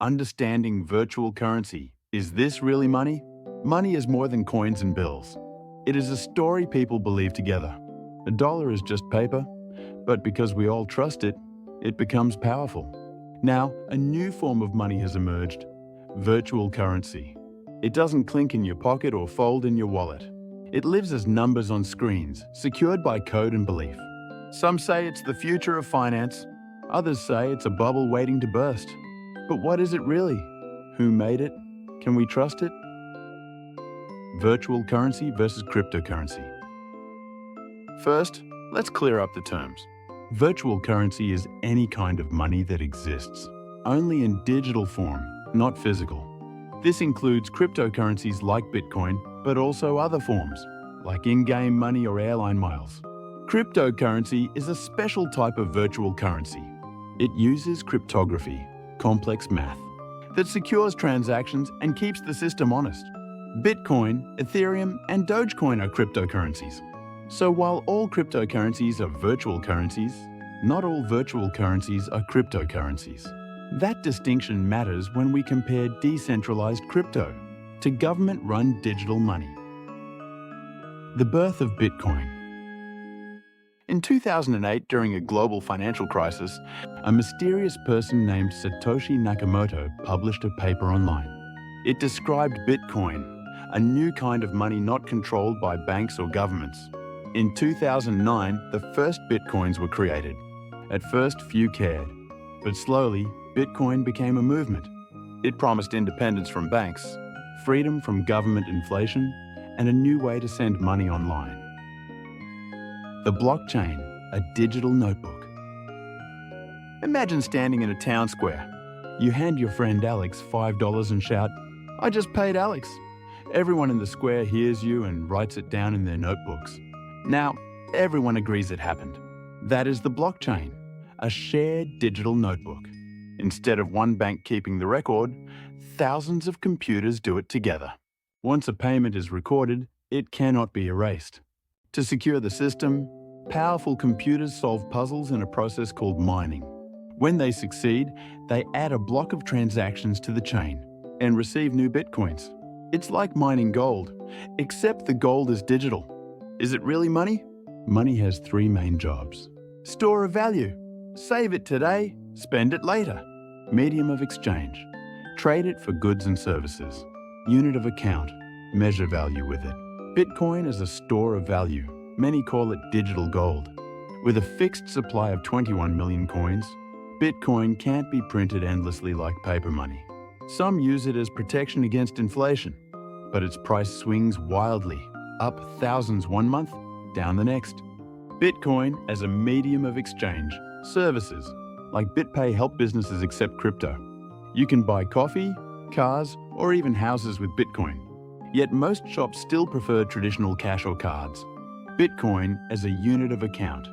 Understanding virtual currency. Is this really money? Money is more than coins and bills. It is a story people believe together. A dollar is just paper, but because we all trust it, it becomes powerful. Now, a new form of money has emerged: virtual currency. It doesn't clink in your pocket or fold in your wallet. It lives as numbers on screens, secured by code and belief. Some say it's the future of finance. Others say it's a bubble waiting to burst. But what is it really? Who made it? Can we trust it? Virtual currency versus cryptocurrency. First, let's clear up the terms. Virtual currency is any kind of money that exists, only in digital form, not physical. This includes cryptocurrencies like Bitcoin, but also other forms, like in-game money or airline miles. Cryptocurrency is a special type of virtual currency. It uses cryptography, complex math, that secures transactions and keeps the system honest. Bitcoin, Ethereum, and Dogecoin are cryptocurrencies. So while all cryptocurrencies are virtual currencies, not all virtual currencies are cryptocurrencies. That distinction matters when we compare decentralized crypto to government-run digital money. The birth of Bitcoin. In 2008, during a global financial crisis, a mysterious person named Satoshi Nakamoto published a paper online. It described Bitcoin, a new kind of money not controlled by banks or governments. In 2009, the first Bitcoins were created. At first, few cared, but slowly, Bitcoin became a movement. It promised independence from banks, freedom from government inflation, and a new way to send money online. The blockchain, a digital notebook. Imagine standing in a town square. You hand your friend Alex $5 and shout, "I just paid Alex." Everyone in the square hears you and writes it down in their notebooks. Now, everyone agrees it happened. That is the blockchain, a shared digital notebook. Instead of one bank keeping the record, thousands of computers do it together. Once a payment is recorded, it cannot be erased. To secure the system, powerful computers solve puzzles in a process called mining. When they succeed, they add a block of transactions to the chain and receive new bitcoins. It's like mining gold, except the gold is digital. Is it really money? Money has three main jobs. Store of value. Save it today, spend it later. Medium of exchange. Trade it for goods and services. Unit of account. Measure value with it. Bitcoin is a store of value. Many call it digital gold. With a fixed supply of 21 million coins, Bitcoin can't be printed endlessly like paper money. Some use it as protection against inflation, but its price swings wildly, up thousands one month, down the next. Bitcoin as a medium of exchange. Services, like BitPay, help businesses accept crypto. You can buy coffee, cars, or even houses with Bitcoin. Yet most shops still prefer traditional cash or cards. Bitcoin as a unit of account.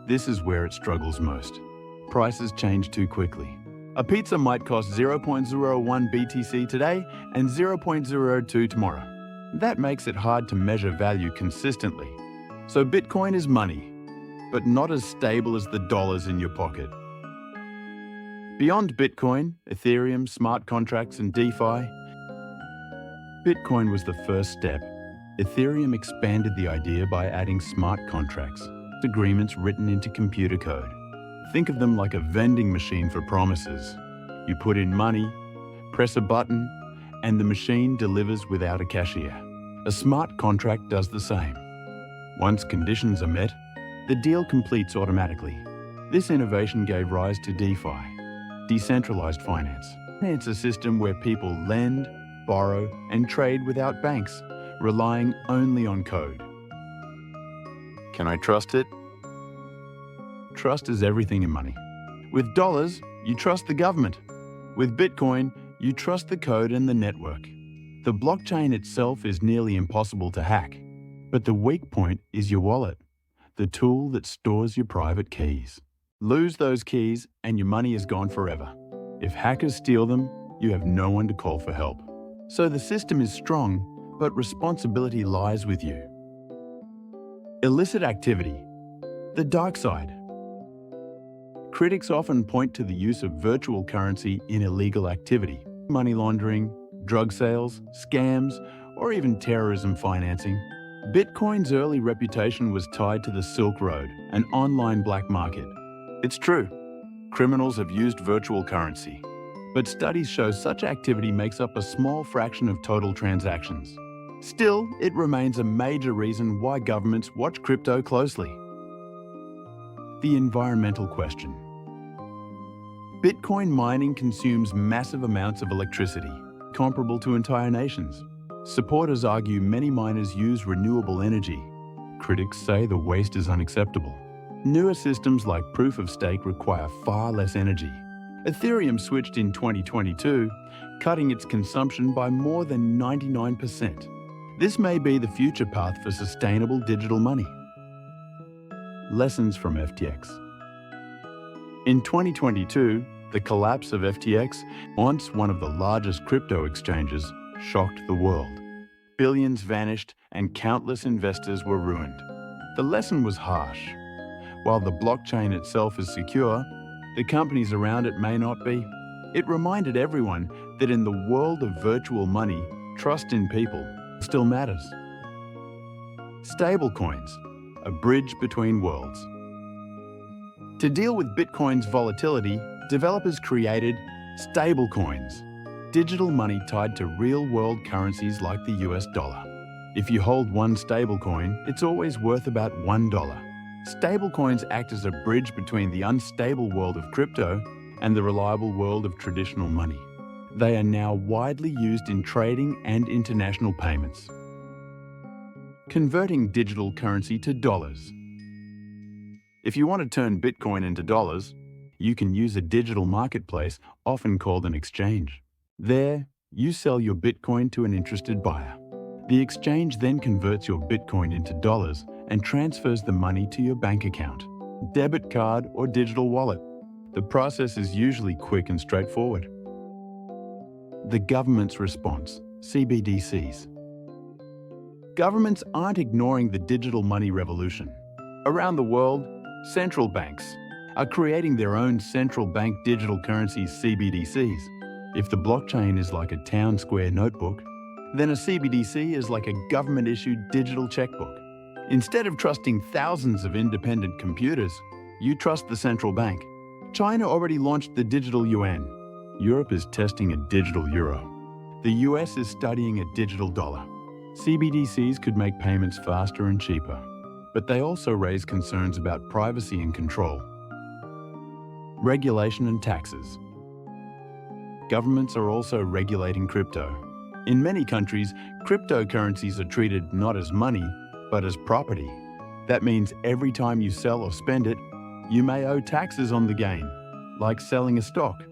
This is where it struggles most. Prices change too quickly. A pizza might cost 0.01 BTC today and 0.02 tomorrow. That makes it hard to measure value consistently. So Bitcoin is money, but not as stable as the dollars in your pocket. Beyond Bitcoin, Ethereum, smart contracts, and DeFi, Bitcoin was the first step. Ethereum expanded the idea by adding smart contracts, agreements written into computer code. Think of them like a vending machine for promises. You put in money, press a button, and the machine delivers without a cashier. A smart contract does the same. Once conditions are met, the deal completes automatically. This innovation gave rise to DeFi, decentralized finance. It's a system where people lend, borrow, and trade without banks, relying only on code. Can I trust it? Trust is everything in money. With dollars, you trust the government. With Bitcoin, you trust the code and the network. The blockchain itself is nearly impossible to hack, but the weak point is your wallet, the tool that stores your private keys. Lose those keys and your money is gone forever. If hackers steal them, you have no one to call for help. So the system is strong, but responsibility lies with you. Illicit activity. The dark side. Critics often point to the use of virtual currency in illegal activity, money laundering, drug sales, scams, or even terrorism financing. Bitcoin's early reputation was tied to the Silk Road, an online black market. It's true, criminals have used virtual currency, but studies show such activity makes up a small fraction of total transactions. Still, it remains a major reason why governments watch crypto closely. The environmental question. Bitcoin mining consumes massive amounts of electricity, comparable to entire nations. Supporters argue many miners use renewable energy. Critics say the waste is unacceptable. Newer systems like proof of stake require far less energy. Ethereum switched in 2022, cutting its consumption by more than 99%. This may be the future path for sustainable digital money. Lessons from FTX. In 2022, the collapse of FTX, once one of the largest crypto exchanges, shocked the world. Billions vanished and countless investors were ruined. The lesson was harsh. While the blockchain itself is secure, the companies around it may not be. It reminded everyone that in the world of virtual money, trust in people still matters. Stablecoins, a bridge between worlds. To deal with Bitcoin's volatility, developers created stablecoins, digital money tied to real-world currencies like the US dollar. If you hold one stablecoin, it's always worth about $1. Stablecoins act as a bridge between the unstable world of crypto and the reliable world of traditional money. They are now widely used in trading and international payments. Converting digital currency to dollars. If you want to turn Bitcoin into dollars, you can use a digital marketplace, often called an exchange. There, you sell your Bitcoin to an interested buyer. The exchange then converts your Bitcoin into dollars and transfers the money to your bank account, debit card, or digital wallet. The process is usually quick and straightforward. The government's response, CBDCs. Governments aren't ignoring the digital money revolution. Around the world, central banks are creating their own central bank digital currencies, CBDCs. If the blockchain is like a town square notebook, then a CBDC is like a government-issued digital checkbook. Instead of trusting thousands of independent computers, you trust the central bank. China already launched the digital yuan. Europe is testing a digital euro. The US is studying a digital dollar. CBDCs could make payments faster and cheaper, but they also raise concerns about privacy and control. Regulation and taxes. Governments are also regulating crypto. In many countries, cryptocurrencies are treated not as money, but as property. That means every time you sell or spend it, you may owe taxes on the gain, like selling a stock.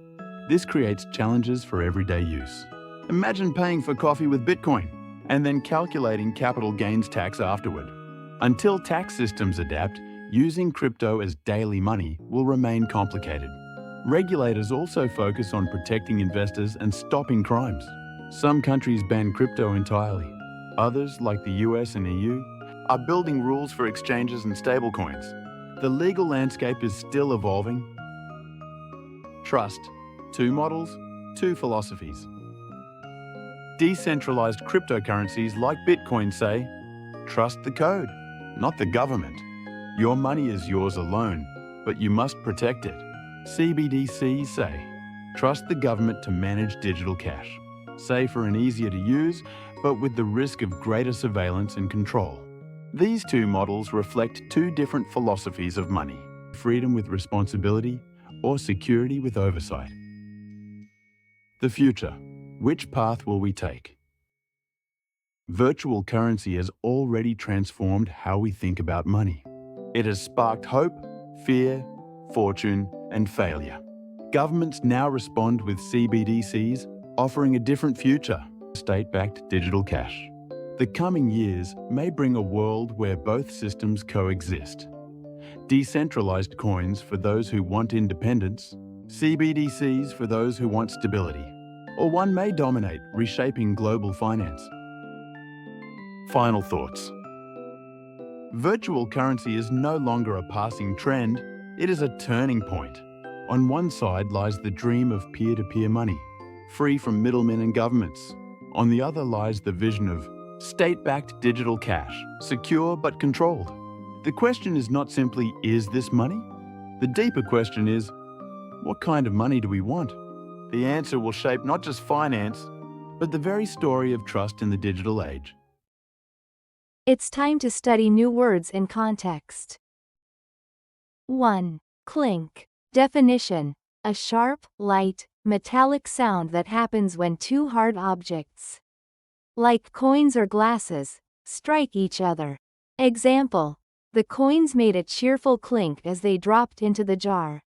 This creates challenges for everyday use. Imagine paying for coffee with Bitcoin and then calculating capital gains tax afterward. Until tax systems adapt, using crypto as daily money will remain complicated. Regulators also focus on protecting investors and stopping crimes. Some countries ban crypto entirely. Others, like the US and EU, are building rules for exchanges and stablecoins. The legal landscape is still evolving. Trust. 2 models, 2 philosophies. Decentralized cryptocurrencies like Bitcoin say, trust the code, not the government. Your money is yours alone, but you must protect it. CBDCs say, trust the government to manage digital cash. Safer and easier to use, but with the risk of greater surveillance and control. These 2 models reflect 2 different philosophies of money: freedom with responsibility or security with oversight. The future. Which path will we take? Virtual currency has already transformed how we think about money. It has sparked hope, fear, fortune, and failure. Governments now respond with CBDCs, offering a different future: state-backed digital cash. The coming years may bring a world where both systems coexist. Decentralized coins for those who want independence, CBDCs for those who want stability. Or one may dominate, reshaping global finance. Final thoughts. Virtual currency is no longer a passing trend, it is a turning point. On one side lies the dream of peer-to-peer money, free from middlemen and governments. On the other lies the vision of state-backed digital cash, secure but controlled. The question is not simply, is this money? The deeper question is, what kind of money do we want? The answer will shape not just finance, but the very story of trust in the digital age. It's time to study new words in context. 1. Clink. Definition: a sharp, light, metallic sound that happens when two hard objects, like coins or glasses, strike each other. Example: the coins made a cheerful clink as they dropped into the jar.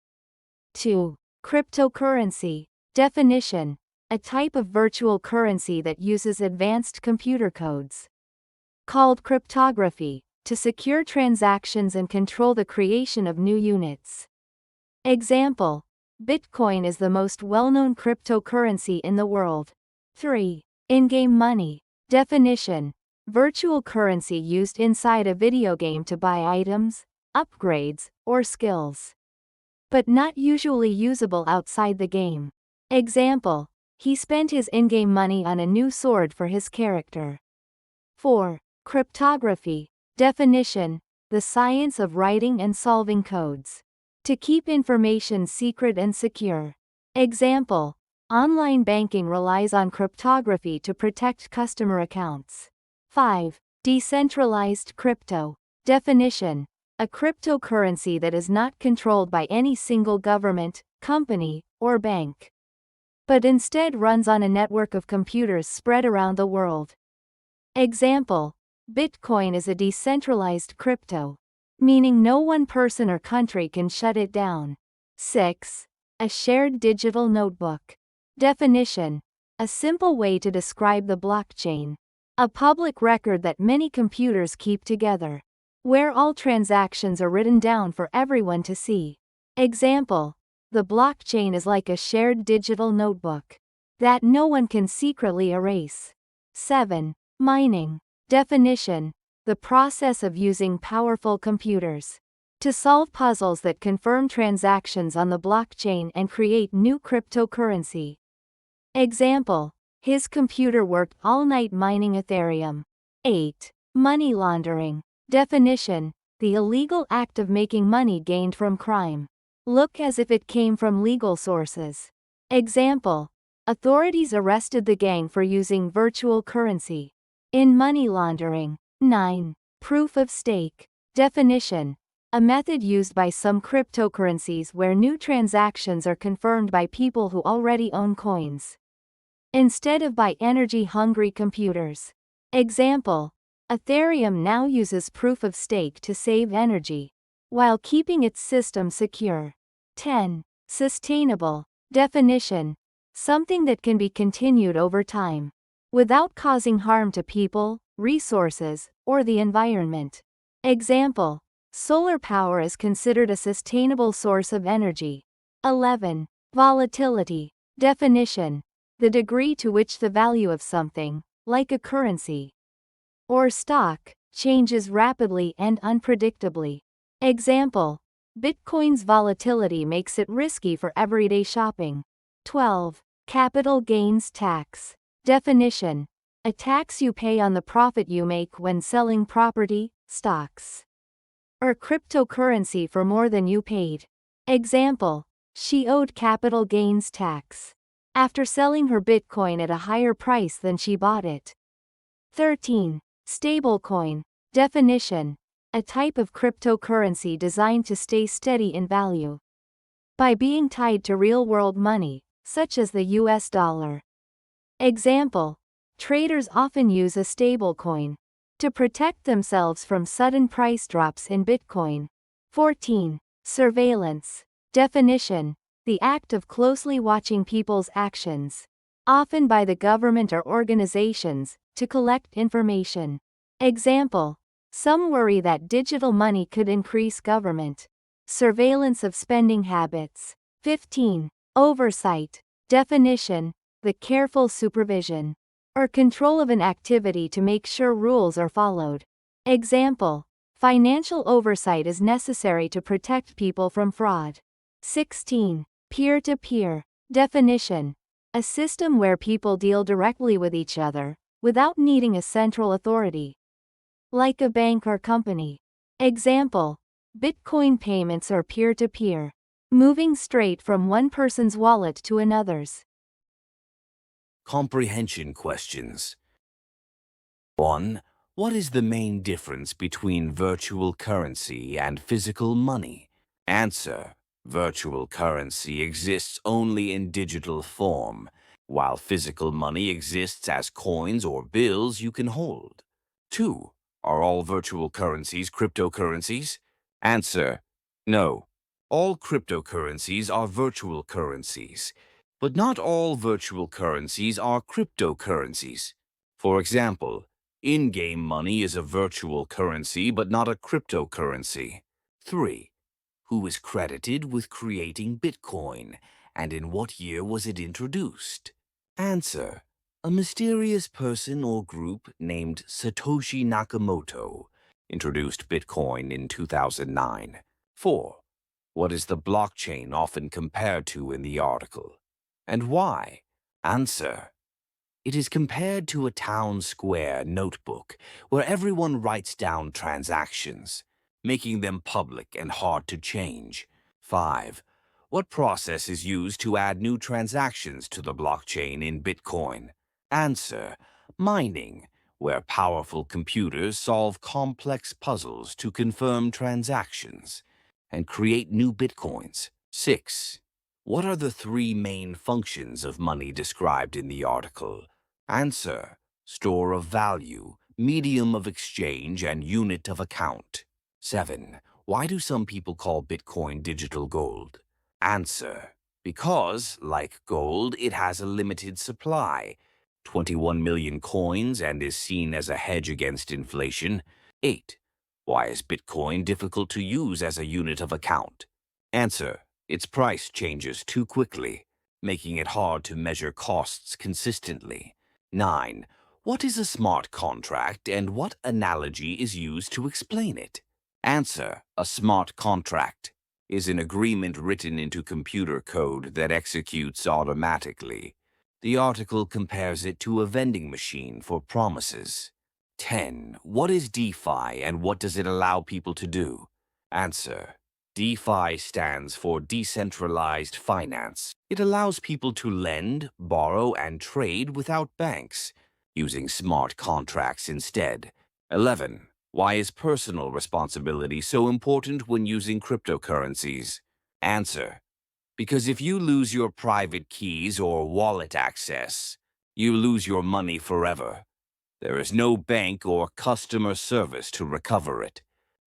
2. Cryptocurrency. Definition: a type of virtual currency that uses advanced computer codes, called cryptography, to secure transactions and control the creation of new units. Example: Bitcoin is the most well-known cryptocurrency in the world. 3. In-game money. Definition: virtual currency used inside a video game to buy items, upgrades, or skills, but not usually usable outside the game. Example: he spent his in-game money on a new sword for his character. 4. Cryptography. Definition: the science of writing and solving codes to keep information secret and secure. Example: online banking relies on cryptography to protect customer accounts. 5. Decentralized crypto. Definition: a cryptocurrency that is not controlled by any single government, company, or bank, but instead runs on a network of computers spread around the world. Example: Bitcoin is a decentralized crypto, meaning no one person or country can shut it down. 6. A shared digital notebook. Definition: a simple way to describe the blockchain, a public record that many computers keep together, where all transactions are written down for everyone to see. Example: the blockchain is like a shared digital notebook that no one can secretly erase. 7. Mining. Definition: the process of using powerful computers to solve puzzles that confirm transactions on the blockchain and create new cryptocurrency. Example: his computer worked all night mining Ethereum. 8. Money laundering. Definition: the illegal act of making money gained from crime. Look as if it came from legal sources. Example: authorities arrested the gang for using virtual currency in money laundering. 9. Proof of stake. Definition: a method used by some cryptocurrencies where new transactions are confirmed by people who already own coins, instead of by energy-hungry computers. Example: Ethereum now uses proof of stake to save energy, while keeping its system secure. 10. Sustainable. Definition: something that can be continued over time, without causing harm to people, resources, or the environment. Example: solar power is considered a sustainable source of energy. 11. Volatility. Definition: the degree to which the value of something, like a currency or stock, changes rapidly and unpredictably. Example: Bitcoin's volatility makes it risky for everyday shopping. 12. Capital gains tax. Definition: a tax you pay on the profit you make when selling property, stocks, or cryptocurrency for more than you paid. Example: she owed capital gains tax after selling her Bitcoin at a higher price than she bought it. 13. Stablecoin. Definition: a type of cryptocurrency designed to stay steady in value by being tied to real-world money, such as the US dollar. Example: traders often use a stablecoin to protect themselves from sudden price drops in Bitcoin. 14. Surveillance. Definition: the act of closely watching people's actions, often by the government or organizations, to collect information. Example: some worry that digital money could increase government surveillance of spending habits. 15. Oversight. Definition: the careful supervision or control of an activity to make sure rules are followed. Example: financial oversight is necessary to protect people from fraud. 16. Peer-to-peer. Definition. A system where people deal directly with each other, without needing a central authority. Like a bank or company. Example. Bitcoin payments are peer-to-peer, moving straight from one person's wallet to another's. Comprehension questions. 1. What is the main difference between virtual currency and physical money? Answer. Virtual currency exists only in digital form, while physical money exists as coins or bills you can hold. 2. Are all virtual currencies cryptocurrencies? Answer. No. All cryptocurrencies are virtual currencies, but not all virtual currencies are cryptocurrencies. For example, in-game money is a virtual currency but not a cryptocurrency. 3. Who is credited with creating Bitcoin, and in what year was it introduced? Answer. A mysterious person or group named Satoshi Nakamoto introduced Bitcoin in 2009. 4. What is the blockchain often compared to in the article, and why? Answer. It is compared to a town square notebook where everyone writes down transactions, making them public and hard to change. 5. What process is used to add new transactions to the blockchain in Bitcoin? Answer. Mining, where powerful computers solve complex puzzles to confirm transactions and create new Bitcoins. 6. What are the 3 main functions of money described in the article? Answer. Store of value, medium of exchange, and unit of account. 7. Why do some people call Bitcoin digital gold? Answer. Because, like gold, it has a limited supply, 21 million coins, and is seen as a hedge against inflation. 8. Why is Bitcoin difficult to use as a unit of account? Answer. Its price changes too quickly, making it hard to measure costs consistently. 9. What is a smart contract and what analogy is used to explain it? Answer. A smart contract is an agreement written into computer code that executes automatically. The article compares it to a vending machine for promises. 10. What is DeFi and what does it allow people to do? Answer. DeFi stands for decentralized finance. It allows people to lend, borrow, and trade without banks, using smart contracts instead. 11. Why is personal responsibility so important when using cryptocurrencies? Answer. Because if you lose your private keys or wallet access, you lose your money forever. There is no bank or customer service to recover it.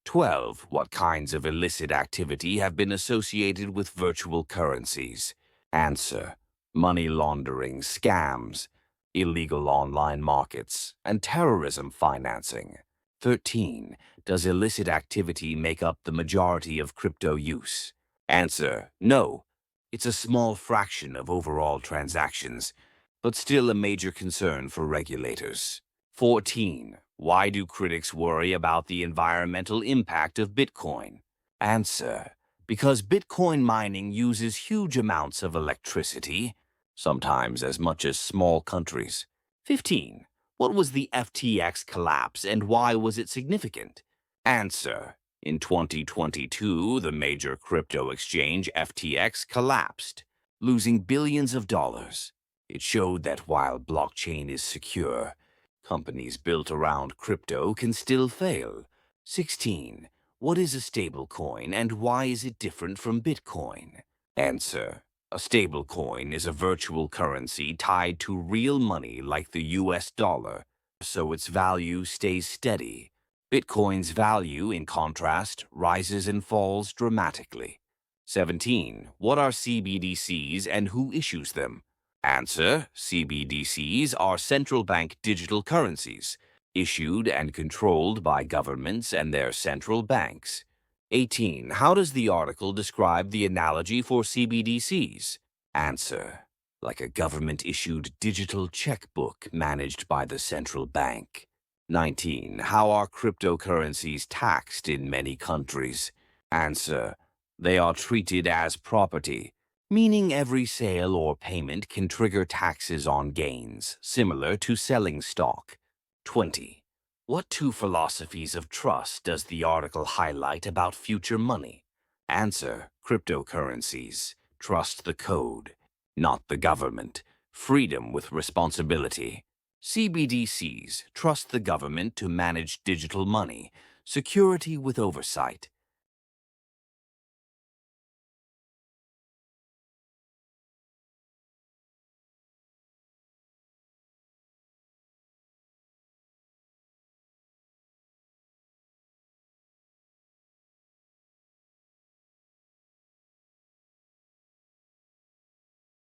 12. What kinds of illicit activity have been associated with virtual currencies? Answer. Money laundering, scams, illegal online markets, and terrorism financing. 13. Does illicit activity make up the majority of crypto use? Answer. No. It's a small fraction of overall transactions, but still a major concern for regulators. 14. Why do critics worry about the environmental impact of Bitcoin? Answer. Because Bitcoin mining uses huge amounts of electricity, sometimes as much as small countries. 15. What was the FTX collapse and why was it significant? Answer. In 2022, the major crypto exchange FTX collapsed, losing billions of dollars. It showed that while blockchain is secure, companies built around crypto can still fail. 16. What is a stablecoin and why is it different from Bitcoin? Answer. A stablecoin is a virtual currency tied to real money like the US dollar, so its value stays steady. Bitcoin's value, in contrast, rises and falls dramatically. 17. What are CBDCs and who issues them? Answer. CBDCs are central bank digital currencies, issued and controlled by governments and their central banks. 18. How does the article describe the analogy for CBDCs? Answer. Like a government-issued digital checkbook managed by the central bank. 19. How are cryptocurrencies taxed in many countries? Answer. They are treated as property, meaning every sale or payment can trigger taxes on gains, similar to selling stock. 20. What two philosophies of trust does the article highlight about future money? Answer: cryptocurrencies. Trust the code, not the government. Freedom with responsibility. CBDCs. Trust the government to manage digital money. Security with oversight.